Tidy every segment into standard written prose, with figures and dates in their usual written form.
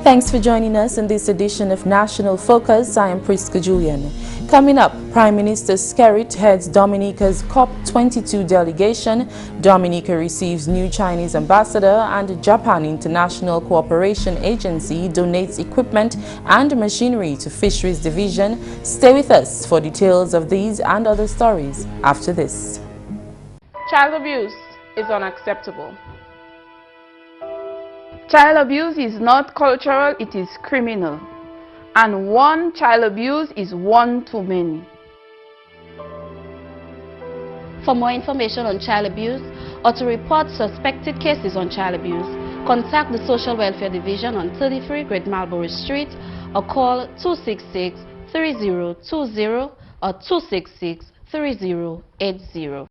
Thanks for joining us in this edition of National Focus. I am Prisca Julien. Coming up, Prime Minister Skerrit heads Dominica's COP22 delegation. Dominica receives new Chinese ambassador, and Japan International Cooperation Agency donates equipment and machinery to Fisheries Division. Stay with us for details of these and other stories after this. Child abuse is unacceptable. Child abuse is not cultural, it is criminal. And one child abuse is one too many. For more information on child abuse or to report suspected cases on child abuse, contact the Social Welfare Division on 33 Great Marlborough Street or call 266-3020 or 266-3080.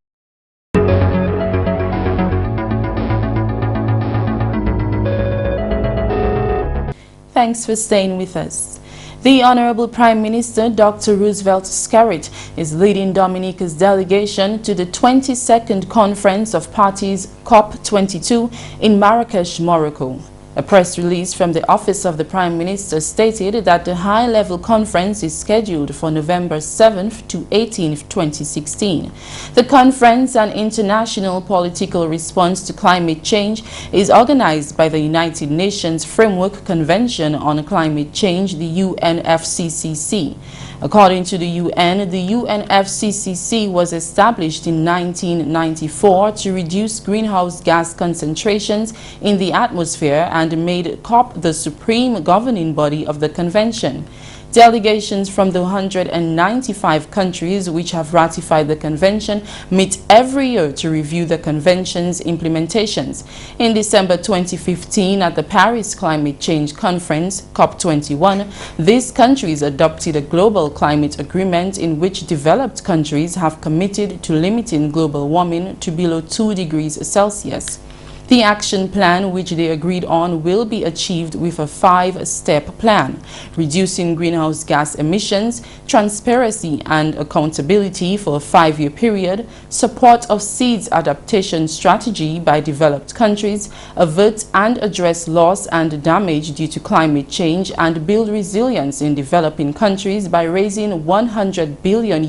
Thanks for staying with us. The Honorable Prime Minister Dr. Roosevelt Skerrit is leading Dominica's delegation to the 22nd Conference of Parties COP22 in Marrakesh, Morocco. A press release from the Office of the Prime Minister stated that the high-level conference is scheduled for November 7th to 18th, 2016. The conference, an international political response to climate change, is organized by the United Nations Framework Convention on Climate Change, the UNFCCC. According to the UNFCCC was established in 1994 to reduce greenhouse gas concentrations in the atmosphere and made COP the supreme governing body of the convention. Delegations from the 195 countries which have ratified the convention meet every year to review the convention's implementations. In December 2015, at the Paris Climate Change Conference, COP21, these countries adopted a global climate agreement in which developed countries have committed to limiting global warming to below 2 degrees Celsius. The action plan which they agreed on will be achieved with a 5-step plan: reducing greenhouse gas emissions, transparency and accountability for a 5-year period, support of seeds adaptation strategy by developed countries, avert and address loss and damage due to climate change, and build resilience in developing countries by raising $100 billion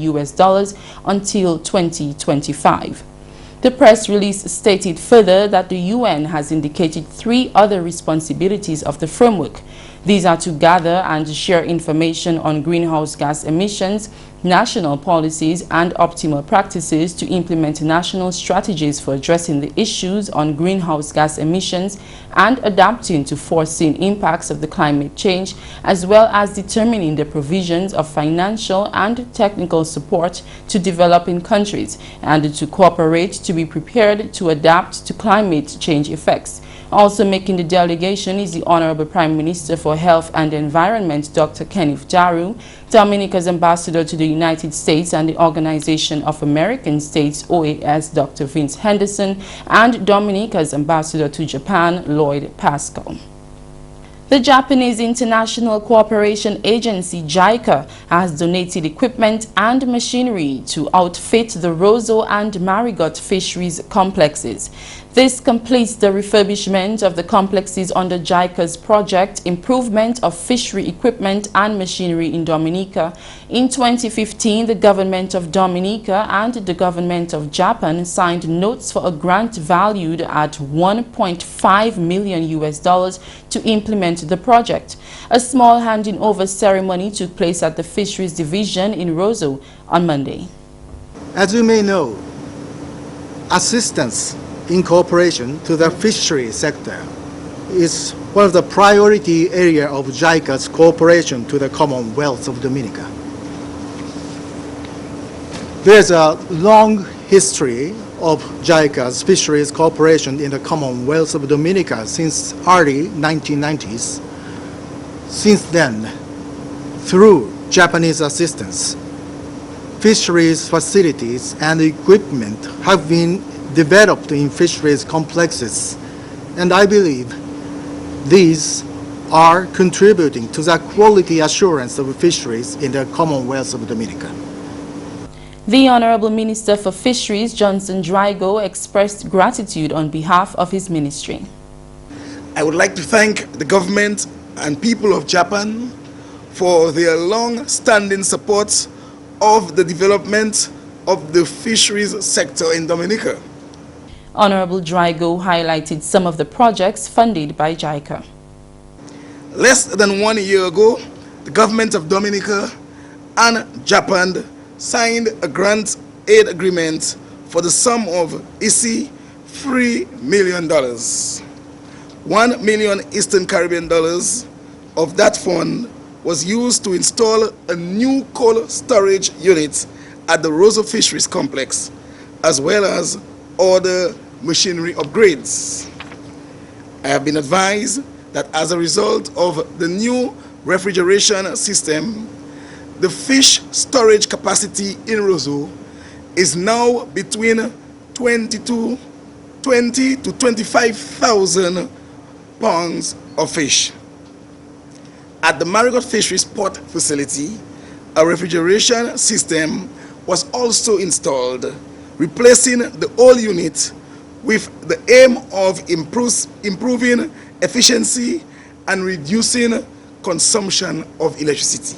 until 2025. The press release stated further that the UN has indicated 3 other responsibilities of the framework. These are to gather and share information on greenhouse gas emissions, national policies, and optimal practices to implement national strategies for addressing the issues on greenhouse gas emissions and adapting to foreseen impacts of the climate change, as well as determining the provisions of financial and technical support to developing countries and to cooperate to be prepared to adapt to climate change effects. Also making the delegation is the Honorable Prime Minister for Health and Environment, Dr. Kenneth Daru, Dominica's ambassador to the United States and the Organization of American States, OAS, Dr. Vince Henderson, and Dominica's ambassador to Japan, Lloyd Pascal. The Japanese International Cooperation Agency, JICA, has donated equipment and machinery to outfit the Roseau and Marigot fisheries complexes. This completes the refurbishment of the complexes under JICA's project Improvement of Fishery Equipment and Machinery in Dominica. In 2015, the government of Dominica and the government of Japan signed notes for a grant valued at $1.5 million to implement the project. A small handing over ceremony took place at the Fisheries Division in Roseau on Monday. As you may know, assistance in cooperation to the fishery sector is one of the priority areas of JICA's cooperation to the Commonwealth of Dominica. There's a long history of JICA's fisheries cooperation in the Commonwealth of Dominica since early 1990s. Since then, through Japanese assistance, fisheries facilities and equipment have been developed in fisheries complexes, and I believe These are contributing to the quality assurance of fisheries in the Commonwealth of Dominica. The Honorable Minister for Fisheries, Johnson Drygo, expressed gratitude on behalf of his ministry. I would like to thank the government and people of Japan for their long-standing support of the development of the fisheries sector in Dominica. Honorable Drygo highlighted some of the projects funded by JICA. Less than 1 year ago, the government of Dominica and Japan signed a grant aid agreement for the sum of $3 million. 1 million Eastern Caribbean dollars of that fund was used to install a new cold storage unit at the Roseau Fisheries Complex, as well as other machinery upgrades. I have been advised that as a result of the new refrigeration system, the fish storage capacity in Roseau is now between 20 to 25,000 pounds of fish. At the Marigot Fisheries Port Facility, a refrigeration system was also installed, replacing the old unit with the aim of improving efficiency and reducing consumption of electricity.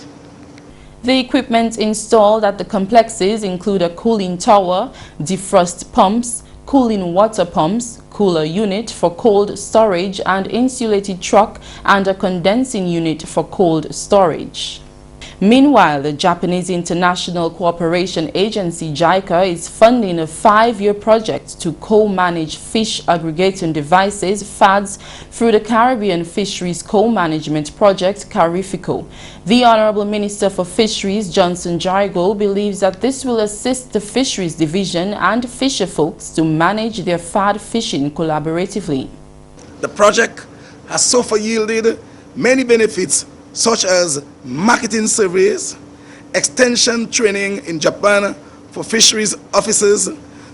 The equipment installed at the complexes include a cooling tower, defrost pumps, cooling water pumps, cooler unit for cold storage and insulated truck, and a condensing unit for cold storage. Meanwhile, the Japanese International Cooperation Agency JICA is funding a 5-year project to co-manage fish aggregating devices (FADs) through the Caribbean Fisheries Co-Management Project (CARIFICO). The Honorable Minister for Fisheries, Johnson Drygo, believes that this will assist the Fisheries Division and fisher folks to manage their FAD fishing collaboratively. The project has so far yielded many benefits, such as marketing surveys, extension training in Japan for fisheries officers,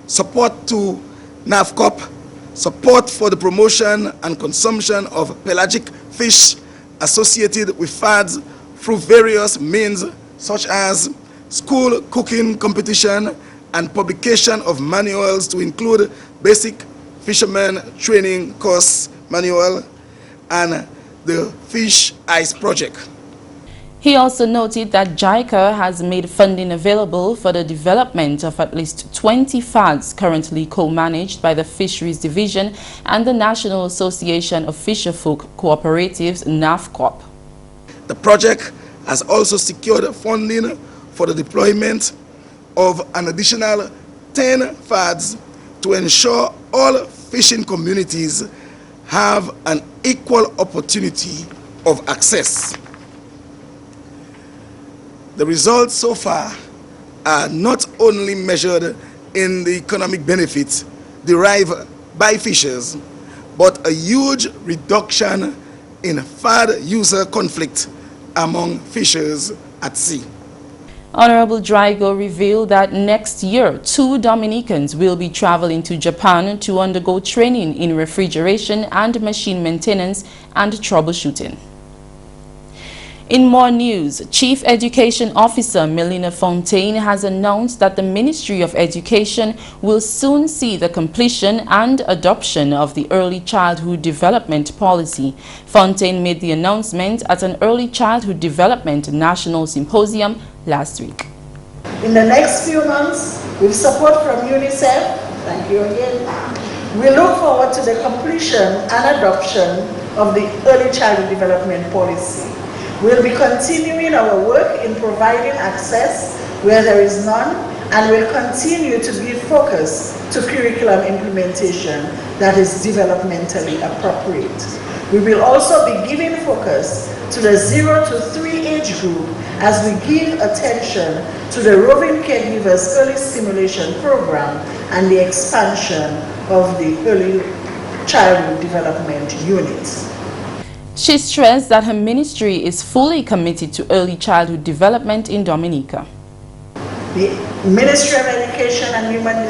support to NAVCOP, support for the promotion and consumption of pelagic fish associated with FADs through various means such as school cooking competition and publication of manuals to include basic fisherman training course manual and the Fish Ice Project. He also noted that JICA has made funding available for the development of at least 20 FADs currently co-managed by the Fisheries Division and the National Association of Fisherfolk Cooperatives, NAVCOP. The project has also secured funding for the deployment of an additional 10 FADs to ensure all fishing communities have an equal opportunity of access. The results so far are not only measured in the economic benefits derived by fishers, but a huge reduction in FAD user conflict among fishers at sea. Honorable Drygo revealed that next year, 2 Dominicans will be traveling to Japan to undergo training in refrigeration and machine maintenance and troubleshooting. In more news, Chief Education Officer Melina Fontaine has announced that the Ministry of Education will soon see the completion and adoption of the Early Childhood Development Policy. Fontaine made the announcement at an Early Childhood Development National Symposium last week. In the next few months, with support from UNICEF, thank you again, we look forward to the completion and adoption of the Early Childhood Development Policy. We'll be continuing our work in providing access where there is none, and will continue to give focus to curriculum implementation that is developmentally appropriate. We will also be giving focus to the 0 to 3 age group as we give attention to the Roving Caregivers Early Stimulation Program and the expansion of the Early Childhood Development Unit. She stressed that her ministry is fully committed to early childhood development in Dominica. The Ministry of Education and Human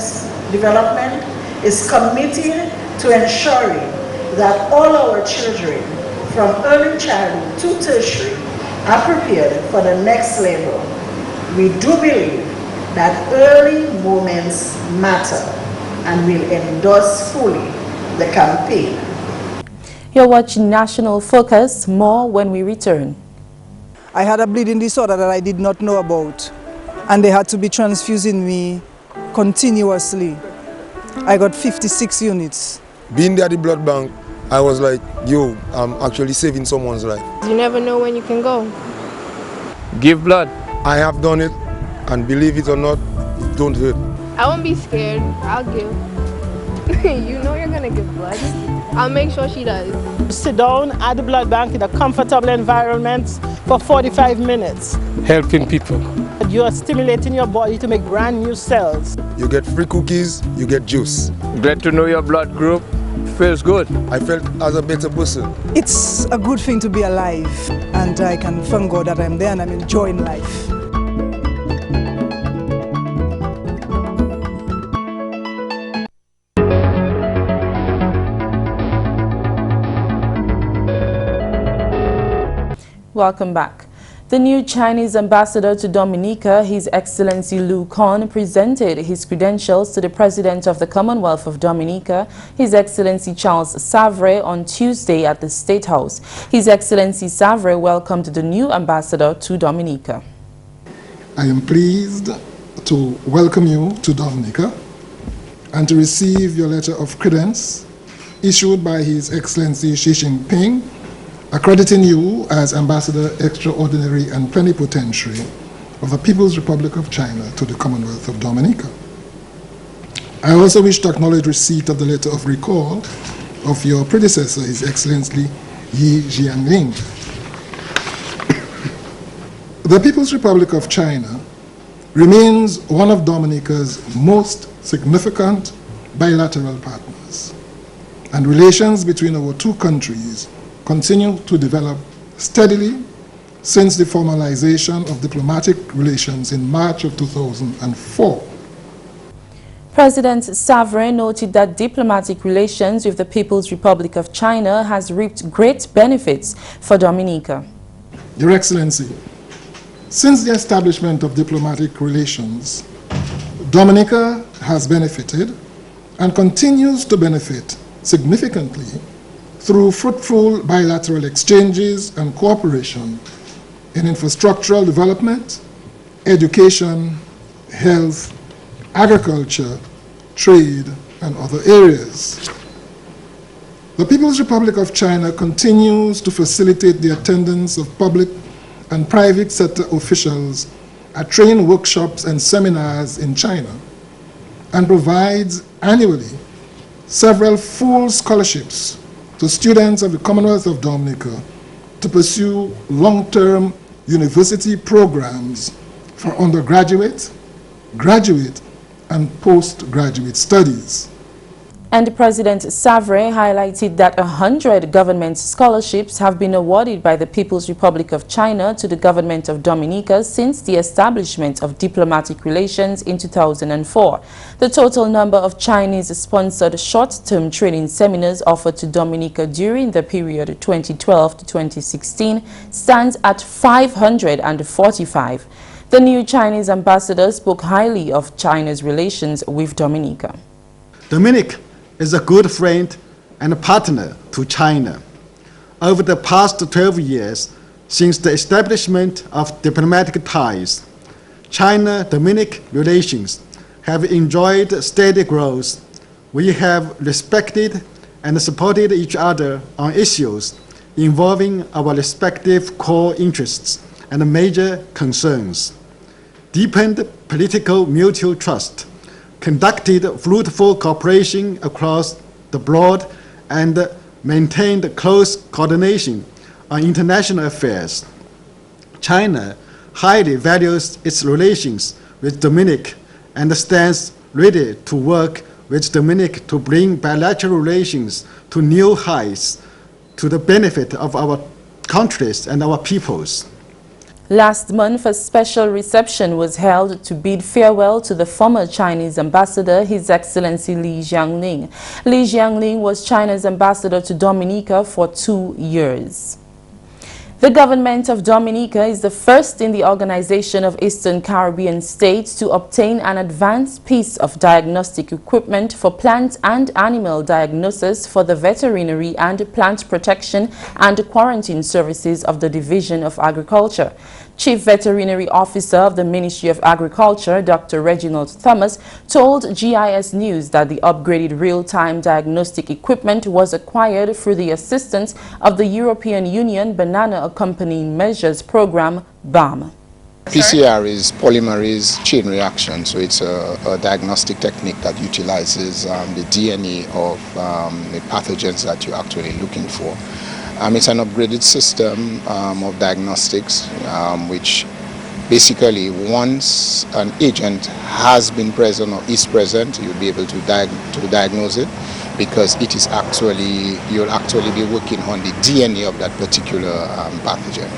Development is committed to ensuring that all our children from early childhood to tertiary are prepared for the next level. We do believe that early moments matter and will endorse fully the campaign. You're watching National Focus. More when we return. I had a bleeding disorder that I did not know about, and they had to be transfusing me continuously. I got 56 units. Being there at the blood bank, I was like, yo, I'm actually saving someone's life. You never know when you can go. Give blood. I have done it, and believe it or not, it don't hurt. I won't be scared. I'll give. You know you're gonna give blood. I'll make sure she does. Sit down at the blood bank in a comfortable environment for 45 minutes. Helping people. You are stimulating your body to make brand new cells. You get free cookies, you get juice. Glad to know your blood group. Feels good. I felt as a better person. It's a good thing to be alive, and I can thank God that I'm there and I'm enjoying life. Welcome back. The new Chinese ambassador to Dominica, His Excellency Lu Con, presented his credentials to the President of the Commonwealth of Dominica, His Excellency Charles Savre, on Tuesday at the State House. His Excellency Savre welcomed the new ambassador to Dominica. I am pleased to welcome you to Dominica and to receive your letter of credence issued by His Excellency Xi Jinping, accrediting you as Ambassador Extraordinary and Plenipotentiary of the People's Republic of China to the Commonwealth of Dominica. I also wish to acknowledge receipt of the letter of recall of your predecessor, His Excellency Yi Jianling. The People's Republic of China remains one of Dominica's most significant bilateral partners, and relations between our two countries continue to develop steadily since the formalization of diplomatic relations in March of 2004. President Savre noted that diplomatic relations with the People's Republic of China has reaped great benefits for Dominica. Your Excellency, since the establishment of diplomatic relations, Dominica has benefited and continues to benefit significantly through fruitful bilateral exchanges and cooperation in infrastructural development, education, health, agriculture, trade, and other areas. The People's Republic of China continues to facilitate the attendance of public and private sector officials at training workshops and seminars in China, and provides annually several full scholarships to students of the Commonwealth of Dominica to pursue long-term university programs for undergraduate, graduate, and postgraduate studies. And President Savre highlighted that 100 government scholarships have been awarded by the People's Republic of China to the government of Dominica since the establishment of diplomatic relations in 2004. The total number of Chinese-sponsored short-term training seminars offered to Dominica during the period 2012 to 2016 stands at 545. The new Chinese ambassador spoke highly of China's relations with Dominica. Dominica is a good friend and a partner to China. Over the past 12 years, since the establishment of diplomatic ties, China-Dominic relations have enjoyed steady growth. We have respected and supported each other on issues involving our respective core interests and major concerns, deepened political mutual trust, conducted fruitful cooperation across the board, and maintained close coordination on international affairs. China highly values its relations with Dominica and stands ready to work with Dominica to bring bilateral relations to new heights to the benefit of our countries and our peoples. Last month, a special reception was held to bid farewell to the former Chinese ambassador, His Excellency Li Jianling. Li Jianling was China's ambassador to Dominica for 2 years. The government of Dominica is the first in the Organization of Eastern Caribbean States to obtain an advanced piece of diagnostic equipment for plant and animal diagnosis for the veterinary and plant protection and quarantine services of the Division of Agriculture. Chief Veterinary Officer of the Ministry of Agriculture, Dr. Reginald Thomas, told GIS News that the upgraded real-time diagnostic equipment was acquired through the assistance of the European Union Banana Accompanying Measures Program, BAM. PCR is polymerase chain reaction, so it's a diagnostic technique that utilizes the DNA of the pathogens that you're actually looking for. It's an upgraded system of diagnostics, which basically once an agent has been present or is present, you'll be able to diagnose it, because it is actually, you'll actually be working on the DNA of that particular pathogen.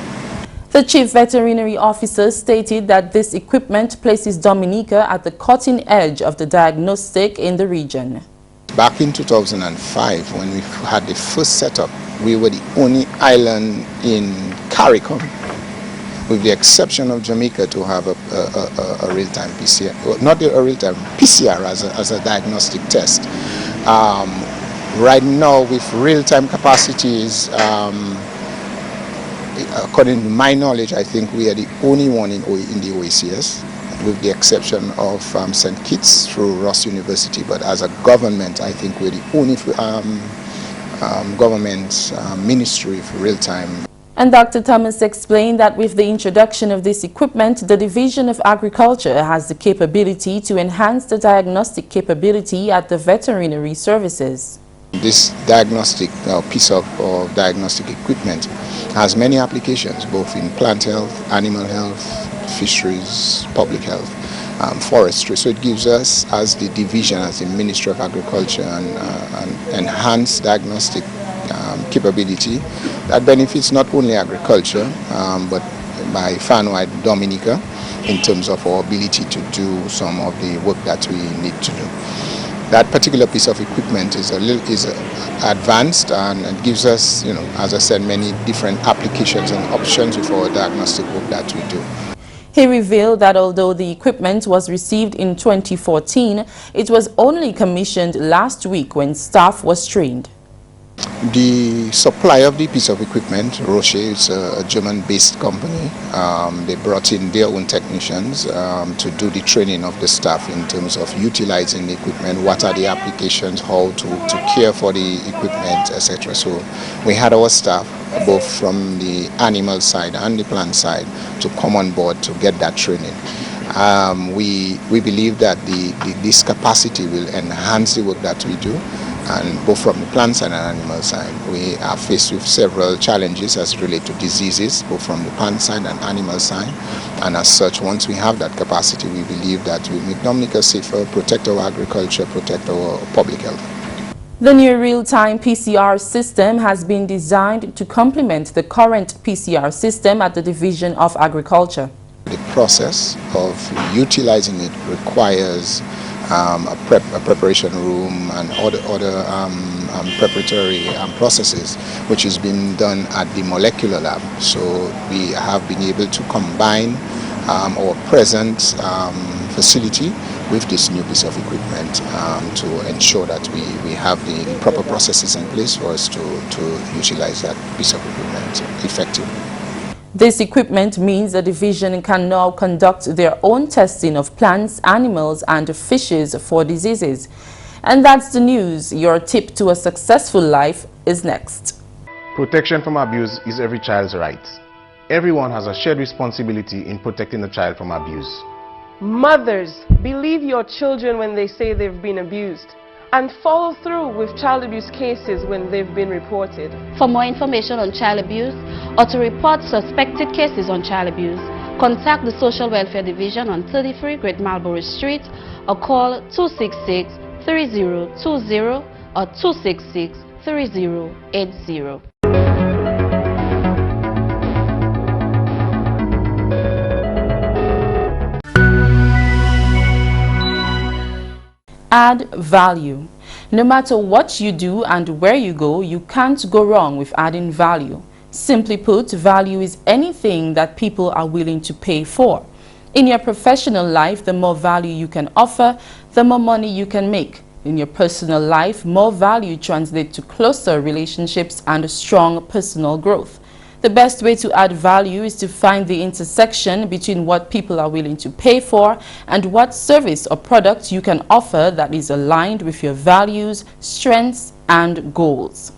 The Chief Veterinary Officer stated that this equipment places Dominica at the cutting edge of the diagnostic in the region. Back in 2005, when we had the first setup, we were the only island in CARICOM, with the exception of Jamaica, to have a real-time PCR, well, not a real-time PCR as a diagnostic test. Right now, with real-time capacities, according to my knowledge, I think we are the only one in the OECS, with the exception of St. Kitts through Ross University. But as a government, I think we're the only government ministry for real-time. And Dr. Thomas explained that with the introduction of this equipment, the Division of Agriculture has the capability to enhance the diagnostic capability at the veterinary services. This diagnostic piece of diagnostic equipment has many applications, both in plant health, animal health, fisheries, public health, forestry. So it gives us, as the division, as the Ministry of Agriculture, an enhanced diagnostic capability that benefits not only agriculture, but by far-wide Dominica, in terms of our ability to do some of the work that we need to do. That particular piece of equipment is advanced, and it gives us, as I said, many different applications and options with our diagnostic work that we do. He revealed that although the equipment was received in 2014, it was only commissioned last week when staff was trained. The supply of the piece of equipment, Roche, it's a German-based company. They brought in their own technicians to do the training of the staff in terms of utilizing the equipment, what are the applications, how to care for the equipment, etc. So we had our staff, both from the animal side and the plant side, to come on board to get that training. We believe that this capacity will enhance the work that we do, and both from the plant side and animal side. We are faced with several challenges as related to diseases, both from the plant side and animal side, and as such, once we have that capacity, we believe that we make Dominica safer, protect our agriculture, protect our public health. The new real-time PCR system has been designed to complement the current PCR system at the Division of Agriculture. The process of utilizing it requires a preparation room and other preparatory processes, which is being done at the molecular lab. So we have been able to combine our present facility with this new piece of equipment to ensure that we have the proper processes in place for us to utilize that piece of equipment effectively. This equipment means the division can now conduct their own testing of plants, animals, and fishes for diseases. And that's the news. Your tip to a successful life is next. Protection from abuse is every child's right. Everyone has a shared responsibility in protecting the child from abuse. Mothers, believe your children when they say they've been abused, and follow through with child abuse cases when they've been reported. For more information on child abuse or to report suspected cases on child abuse, contact the Social Welfare Division on 33 Great Marlborough Street or call 266-3020 or 266-3080. Add value. No matter what you do and where you go, you can't go wrong with adding value. Simply put, value is anything that people are willing to pay for. In your professional life, the more value you can offer, the more money you can make. In your personal life, more value translates to closer relationships and strong personal growth. The best way to add value is to find the intersection between what people are willing to pay for and what service or product you can offer that is aligned with your values, strengths, and goals.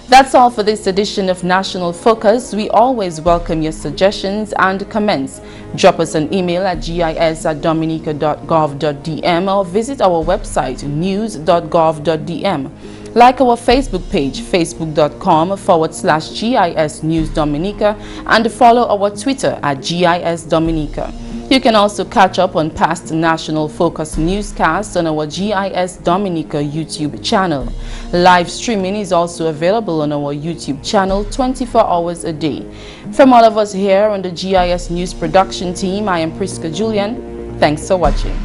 That's all for this edition of National Focus. We always welcome your suggestions and comments. Drop us an email at gis@dominica.gov.dm or visit our website news.gov.dm. Like our Facebook page, facebook.com/GIS News Dominica, and follow our Twitter at GIS Dominica. You can also catch up on past National Focus newscasts on our GIS Dominica YouTube channel. Live streaming is also available on our YouTube channel 24 hours a day. From all of us here on the GIS News production team, I am Prisca Julien. Thanks for watching.